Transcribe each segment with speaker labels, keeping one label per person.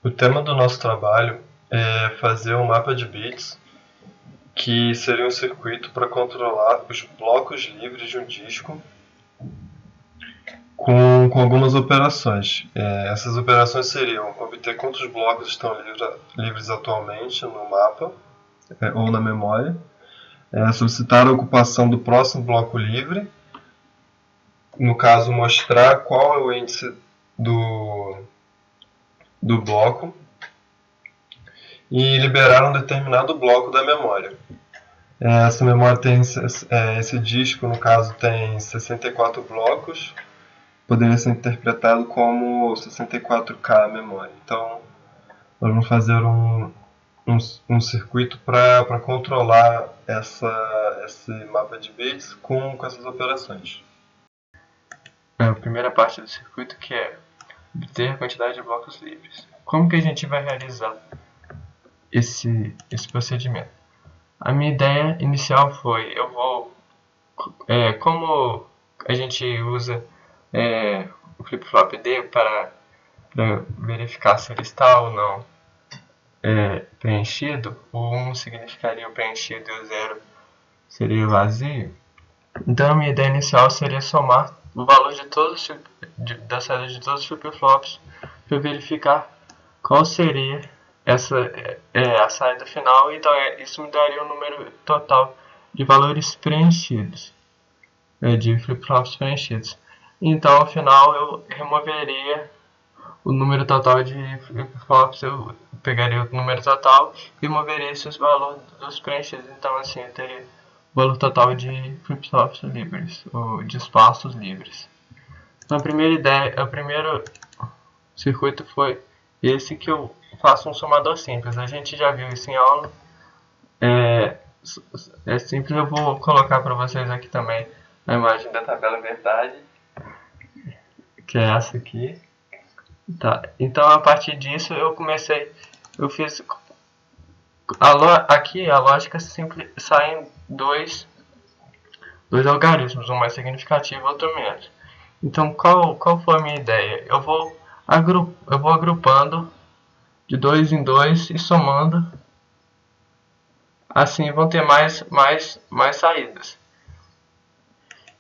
Speaker 1: O tema do nosso trabalho é fazer um mapa de bits que seria um circuito para controlar os blocos livres de um disco com algumas operações. Essas operações seriam obter quantos blocos estão livres atualmente no mapa ou na memória, solicitar a ocupação do próximo bloco livre, no caso mostrar qual é o índice do bloco e liberar um determinado bloco da memória. Essa memória tem, esse disco no caso tem 64 blocos, poderia ser interpretado como 64K a memória. Então nós vamos fazer um circuito para controlar esse mapa de bits com essas operações.
Speaker 2: A primeira parte do circuito, que é obter a quantidade de blocos livres. Como que a gente vai realizar esse procedimento? A minha ideia inicial foi, como a gente usa o flip-flop D para verificar se ele está ou não preenchido, o 1 significaria o preenchido e o 0 seria o vazio. Então a minha ideia inicial seria somar o valor da saída de todos os flip-flops para verificar qual seria a saída final. Então isso me daria um número total de valores preenchidos, de flip-flops preenchidos. Então ao final eu removeria o número total de flip-flops, eu pegaria o número total e removeria esses valores dos preenchidos. Então assim eu teria o valor total de flip-flops livres, ou de espaços livres. Então a primeiro circuito foi esse, que eu faço um somador simples. A gente já viu isso em aula. É simples, eu vou colocar para vocês aqui também a imagem da tabela verdade, que é essa aqui. Tá. Então a partir disso eu fiz aqui a lógica simples, saem dois algarismos, um mais significativo e outro menos. Então qual foi a minha ideia? Eu vou agrupando de 2 em 2 e somando. Assim vão ter mais saídas.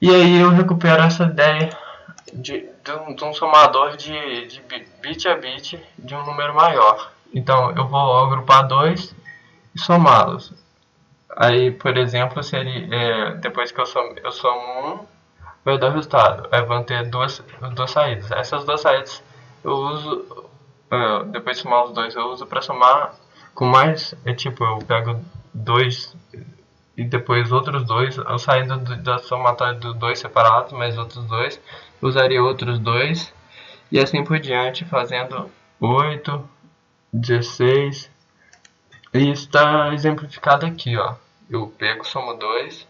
Speaker 2: E aí eu recupero essa ideia de um somador de bit a bit de um número maior. Então eu vou agrupar 2 e somá-los. Aí, por exemplo, depois que eu somo 1, vai dar o resultado. Aí vão ter duas saídas. Essas duas saídas eu uso, depois de somar os dois, eu uso para somar com mais. Eu pego 2 e depois outros 2. Eu saio da somatória dos 2 separados, mais outros 2. Usaria outros 2 e assim por diante, fazendo 8, 16. E isso está exemplificado aqui, ó. Eu pego, somo 2.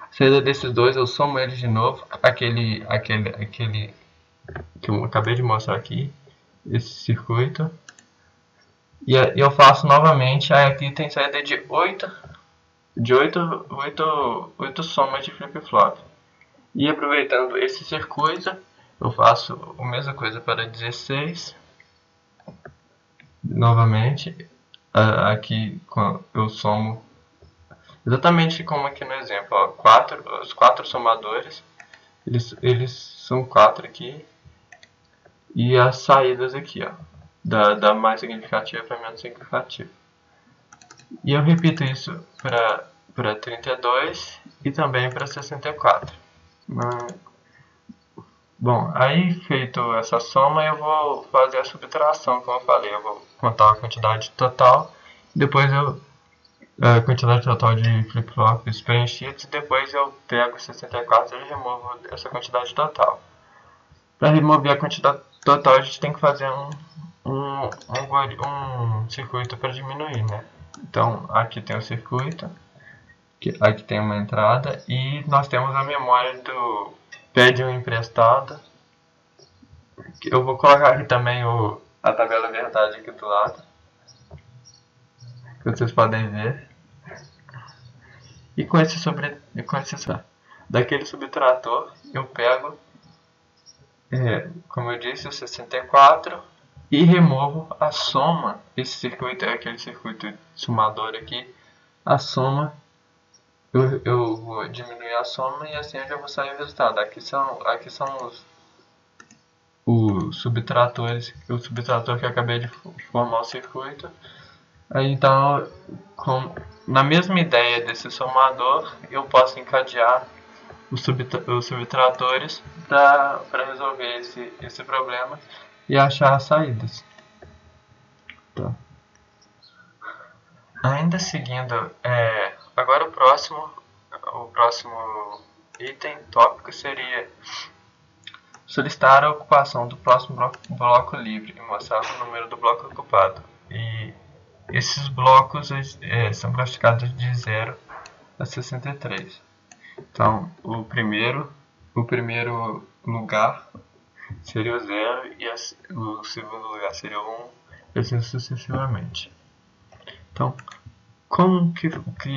Speaker 2: A saída desses dois, eu somo eles de novo. Aquele que eu acabei de mostrar aqui. Esse circuito. E eu faço novamente. Aí aqui tem saída de 8 somas de flip-flop. E aproveitando esse circuito, eu faço a mesma coisa para 16. Novamente. Aqui eu somo exatamente como aqui no exemplo, ó, os 4 somadores, eles são 4 aqui, e as saídas aqui, ó, da mais significativa para menos significativa. E eu repito isso para 32 e também para 64. Bom, aí feito essa soma, eu vou fazer a subtração, como eu falei. Eu vou contar a quantidade total, depois a quantidade total de flip-flops preenchidos, e depois eu pego 64 e removo essa quantidade total. Para remover a quantidade total, a gente tem que fazer um circuito para diminuir, né? Então, aqui tem o circuito, aqui tem uma entrada, e nós temos a memória do pede um emprestado. Eu vou colocar aqui também a tabela verdade aqui do lado, que vocês podem ver. E daquele subtrator eu pego, como eu disse, o 64 e removo a soma. Esse circuito é aquele circuito somador aqui. A soma, eu vou diminuir a soma e assim eu já vou sair o resultado. Aqui são os subtratores, o subtrator que eu acabei de formar o circuito. Aí, então, na mesma ideia desse somador, eu posso encadear os subtratores para resolver esse problema e achar as saídas. Tá. Ainda seguindo, agora o próximo item, tópico, seria solicitar a ocupação do próximo bloco livre e mostrar o número do bloco ocupado. E esses blocos são classificados de 0 a 63. Então, o primeiro lugar seria o 0 e o segundo lugar seria o 1, e assim sucessivamente. Então, como que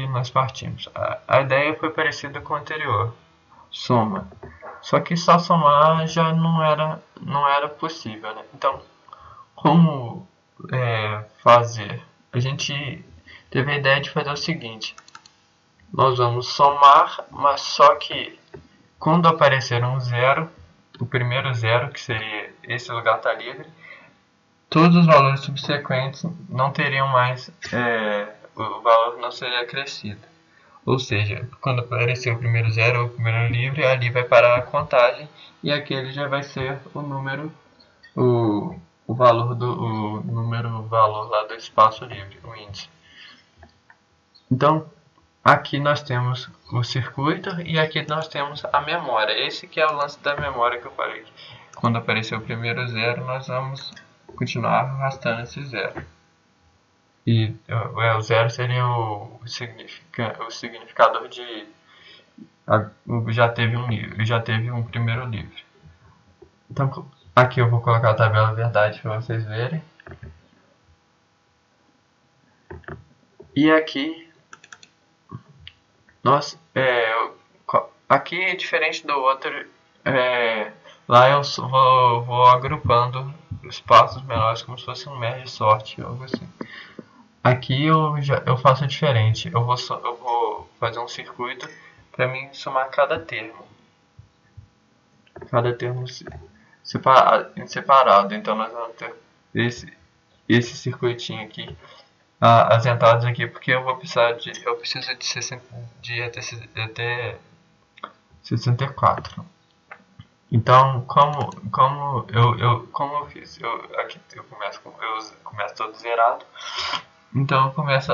Speaker 2: nós partimos? A ideia foi parecida com a anterior, soma. Só que só somar já não era possível, né? Então, como fazer? A gente teve a ideia de fazer o seguinte: nós vamos somar, mas só que quando aparecer um zero, o primeiro zero, que seria esse lugar está livre, todos os valores subsequentes não teriam mais, o valor não seria acrescido. Ou seja, quando aparecer o primeiro zero ou o primeiro livre, ali vai parar a contagem e aquele já vai ser o número, o valor lá do espaço livre, o índice. Então, aqui nós temos o circuito e aqui nós temos a memória. Esse que é o lance da memória que eu falei. Quando aparecer o primeiro zero, nós vamos continuar arrastando esse zero. E o zero seria o significador de já teve um primeiro livre. Então aqui eu vou colocar a tabela verdade para vocês verem. E aqui aqui é diferente do outro. Lá eu vou agrupando os passos menores como se fosse um merge sort ou algo assim. Aqui eu faço diferente. Eu vou fazer um circuito para mim somar cada termo. Cada termo separado. Então nós vamos ter esse circuitinho aqui. As entradas aqui, porque eu preciso de até 64. Então, como eu fiz? Aqui eu começo todo zerado. Então eu começo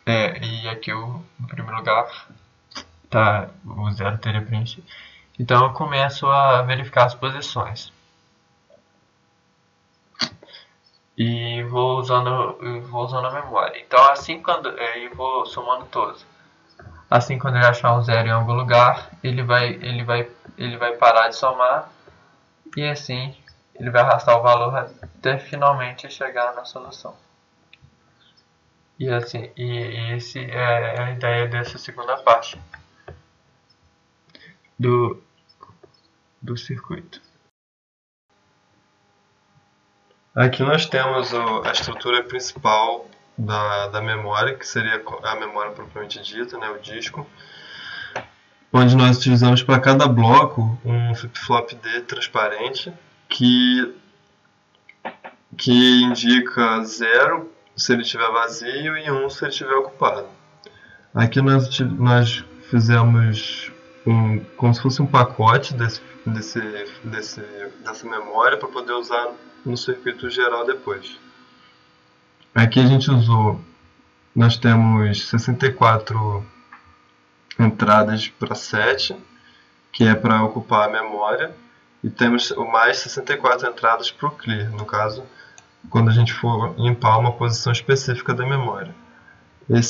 Speaker 2: e aqui no primeiro lugar tá, o zero teria preenchido. Então eu começo a verificar as posições. E vou usando a memória. Então assim eu vou somando todos. Assim, quando ele achar um zero em algum lugar, ele vai parar de somar e assim ele vai arrastar o valor até finalmente chegar na solução. E assim, esse é a ideia dessa segunda parte do circuito.
Speaker 1: Aqui nós temos a estrutura principal da memória, que seria a memória propriamente dita, né, o disco, onde nós utilizamos para cada bloco um flip-flop D transparente que indica 0 se ele estiver vazio e 1 se ele estiver ocupado. Aqui nós fizemos como se fosse um pacote dessa memória para poder usar no circuito geral depois. Aqui nós temos 64 entradas para 7, que é para ocupar a memória, e temos mais 64 entradas para o clear, no caso, quando a gente for limpar uma posição específica da memória. A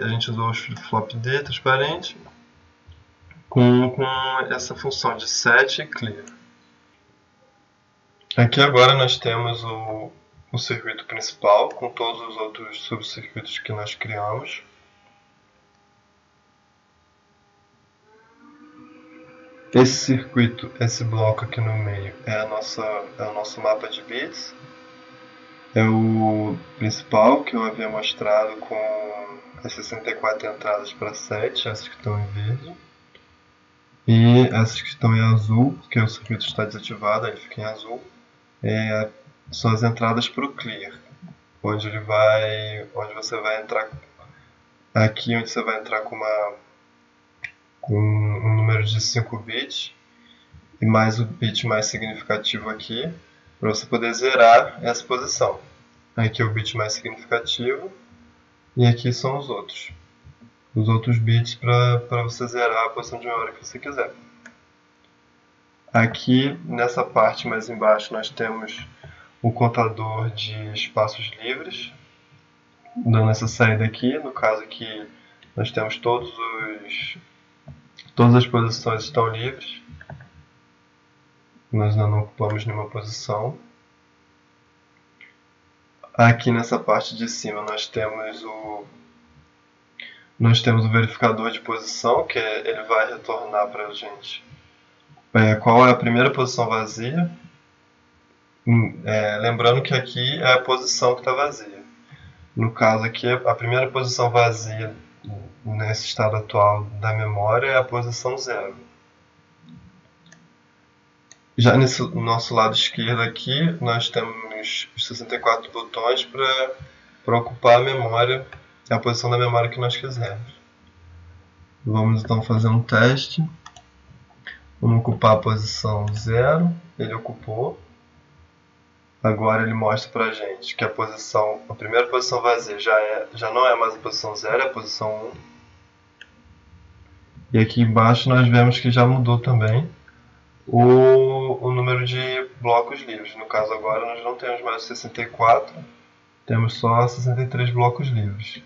Speaker 1: gente usou o flip-flop D transparente com essa função de set e clear. Aqui agora nós temos o circuito principal com todos os outros subcircuitos que nós criamos. Esse circuito, esse bloco aqui no meio é o nosso mapa de bits. é o principal, que eu havia mostrado com as 64 entradas para 7, essas que estão em verde. E essas que estão em azul, porque o circuito está desativado, ele fica em azul, são as entradas para o clear, onde você vai entrar aqui, onde você vai entrar com um número de 5 bits e mais o bit mais significativo aqui, para você poder zerar essa posição. Aqui é o bit mais significativo e aqui são os outros bits para você zerar a posição de memória que você quiser. Aqui nessa parte mais embaixo nós temos o contador de espaços livres, dando essa saída aqui. No caso aqui nós temos todas as posições estão livres, nós ainda não ocupamos nenhuma posição. Aqui nessa parte de cima nós temos o verificador de posição, que ele vai retornar para a gente qual é a primeira posição vazia. Lembrando que aqui é a posição que está vazia. No caso aqui, a primeira posição vazia nesse estado atual da memória é a posição 0. Já nesse nosso lado esquerdo aqui, nós temos os 64 botões para ocupar a memória, a posição da memória que nós quisermos. Vamos então fazer um teste. Vamos ocupar a posição 0, ele ocupou. Agora ele mostra para a gente que a primeira posição vazia já não é mais a posição 0, é a posição 1. E aqui embaixo nós vemos que já mudou também o número de blocos livres. No caso agora nós não temos mais 64, temos só 63 blocos livres.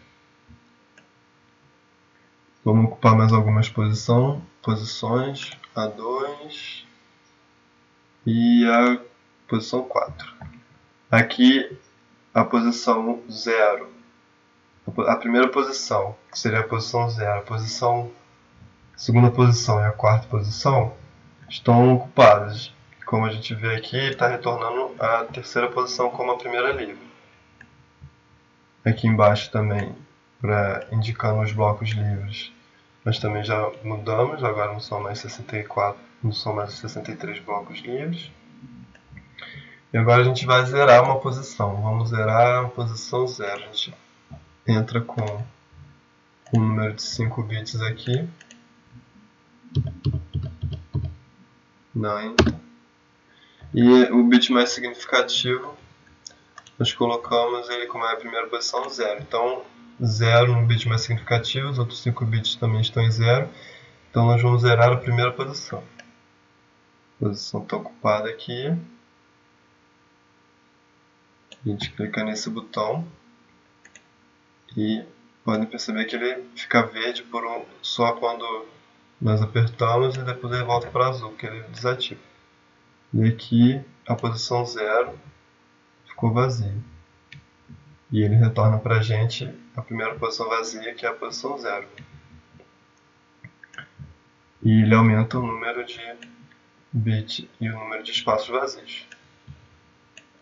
Speaker 1: Vamos ocupar mais algumas posições, a 2 e a posição 4. Aqui a posição 0, a primeira posição, que seria a posição 0, a segunda posição e a quarta posição estão ocupadas. Como a gente vê aqui, está retornando a terceira posição como a primeira livre. Aqui embaixo também, indicando os blocos livres, nós também já mudamos, agora não são mais 64, não são mais 63 blocos livres. E agora a gente vai zerar uma posição. Vamos zerar a posição 0. A gente entra com um número de 5 bits aqui. Não entra. E o bit mais significativo, nós colocamos ele como a primeira posição 0. Então, 0 no bit mais significativo, os outros 5 bits também estão em 0. Então, nós vamos zerar a primeira posição. A posição está ocupada aqui. A gente clica nesse botão e podem perceber que ele fica verde só quando nós apertamos e depois ele volta para azul, que ele desativa. E aqui a posição 0 ficou vazia. E ele retorna para a gente a primeira posição vazia, que é a posição 0. E ele aumenta o número de bits e o número de espaços vazios.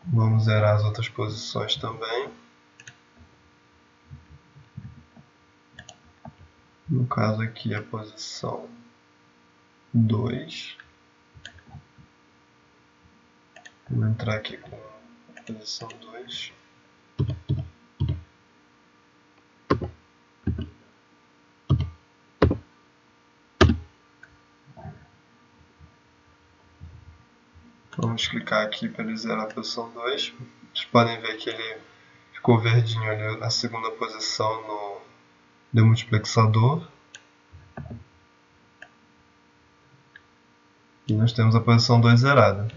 Speaker 1: Vamos zerar as outras posições também. No caso aqui a posição 2. Vou entrar aqui com a posição 2. Vamos clicar aqui para ele zerar a posição 2. Vocês podem ver que ele ficou verdinho ali na segunda posição no demultiplexador. E nós temos a posição 2 zerada.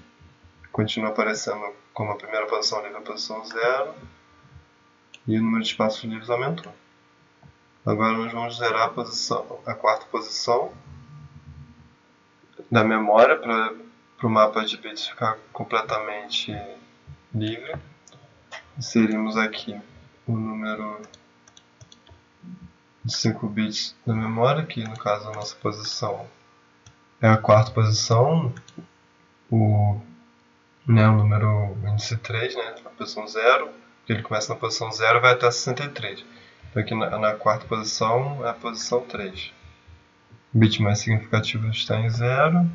Speaker 1: Continua aparecendo como a primeira posição livre a posição 0. E o número de espaços livres aumentou. Agora nós vamos zerar a quarta posição da memória para o mapa de bits ficar completamente livre. Inserimos aqui o número de 5 bits da memória, que no caso a nossa posição é a quarta posição. O né, o número índice 3, né, na posição 0, porque ele começa na posição 0 e vai até 63. Então aqui na quarta posição é a posição 3. O bit mais significativo está em 0.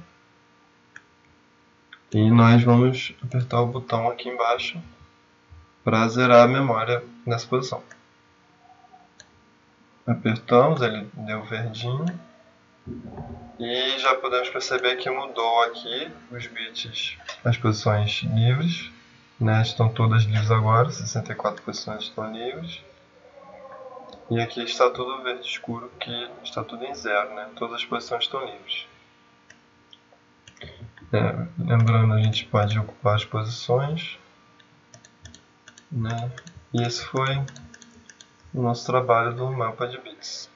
Speaker 1: E nós vamos apertar o botão aqui embaixo para zerar a memória nessa posição. Apertamos, ele deu verdinho. E já podemos perceber que mudou aqui os bits, as posições livres, né? Estão todas livres agora, 64 posições estão livres. E aqui está tudo verde escuro, que está tudo em 0, né? Todas as posições estão livres. Lembrando, a gente pode ocupar as posições, né? E esse foi o nosso trabalho do mapa de bits.